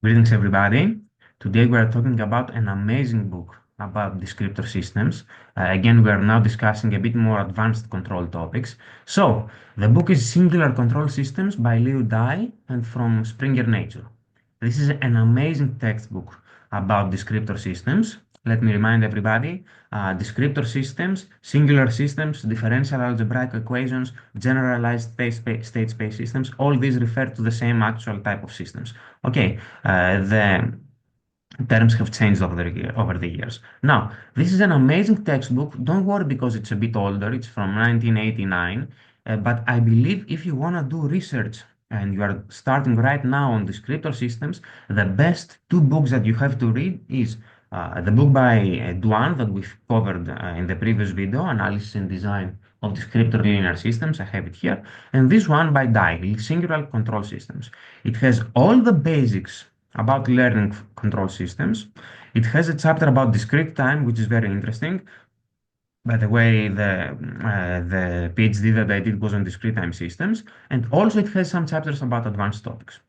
Greetings, everybody. Today we are talking about an amazing book about descriptor systems. Again, we are now discussing a bit more advanced control topics. So, the book is Singular Control Systems by Liyi Dai and from Springer Nature. This is an amazing textbook about descriptor systems. Let me remind everybody, descriptor systems, singular systems, differential algebraic equations, generalized state space systems, all these refer to the same actual type of systems. Okay, the terms have changed over the years. Now, this is an amazing textbook. Don't worry because it's a bit older. It's from 1989. But I believe if you want to do research and you are starting right now on descriptor systems, the best two books that you have to read is the book by Duan that we've covered in the previous video, Analysis and Design of Descriptor Linear Systems. I have it here. And this one by Dai, Singular Control Systems. It has all the basics about learning control systems. It has a chapter about discrete time, which is very interesting. By the way, the PhD that I did was on discrete time systems, and also it has some chapters about advanced topics.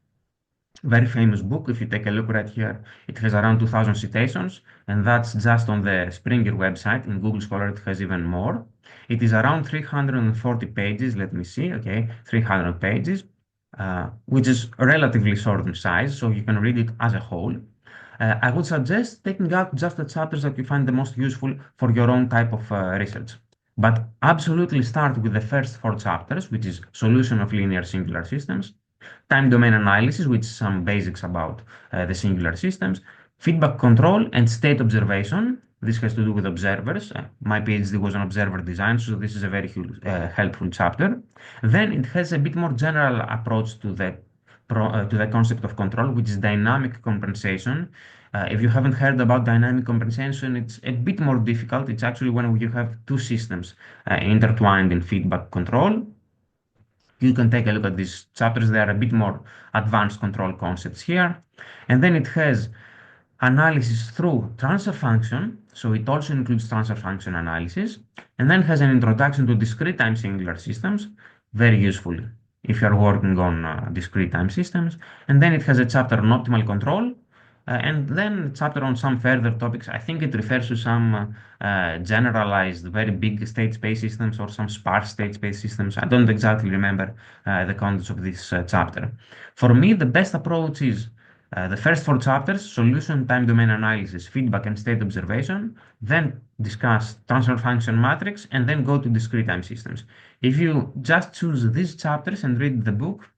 Very famous book. If you take a look right here, it has around 2,000 citations, and that's just on the Springer website. In Google Scholar, it has even more. It is around 340 pages. Let me see. Okay, 300 pages, which is relatively short in size, so you can read it as a whole. I would suggest taking out just the chapters that you find the most useful for your own type of research. But absolutely start with the first four chapters, which is Solution of Linear Singular Systems, Time Domain Analysis, which is some basics about the singular systems, Feedback Control, and State Observation. This has to do with observers. My PhD was on observer design, so this is a very helpful chapter. Then it has a bit more general approach to the concept of control, which is dynamic compensation. If you haven't heard about dynamic compensation, it's a bit more difficult. It's actually when you have two systems intertwined in feedback control. You can take a look at these chapters. They are a bit more advanced control concepts here. And then it has analysis through transfer function. So it also includes transfer function analysis. And then has an introduction to discrete time singular systems. Very useful if you're working on discrete time systems. And then it has a chapter on optimal control. And then a chapter on some further topics. I think it refers to some generalized, very big state space systems or some sparse state space systems. I don't exactly remember the contents of this chapter. For me, the best approach is the first four chapters, solution, time domain analysis, feedback, and state observation, then discuss transfer function matrix, and then go to discrete time systems. If you just choose these chapters and read the book,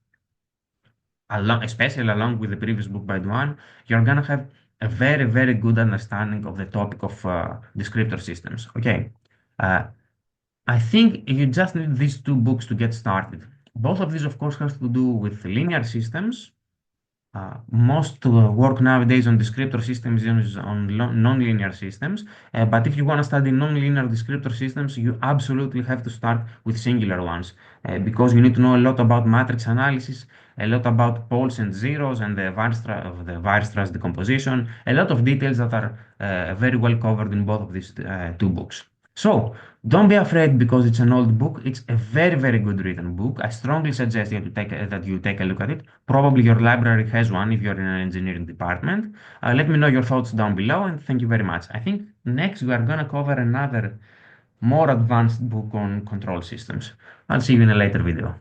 especially along with the previous book by Duan, you're going to have a very, very good understanding of the topic of descriptor systems. Okay. Uh, I think you just need these two books to get started. Both of these, of course, have to do with linear systems. Most work nowadays on descriptor systems is on nonlinear systems. But if you want to study nonlinear descriptor systems, you absolutely have to start with singular ones because you need to know a lot about matrix analysis, a lot about poles and zeros and the Weierstrass decomposition, a lot of details that are very well covered in both of these two books. So don't be afraid because it's an old book. It's a very, very good written book. I strongly suggest that you take a look at it. Probably your library has one if you're in an engineering department. Let me know your thoughts down below and thank you very much. I think next we are going to cover another more advanced book on control systems. I'll see you in a later video.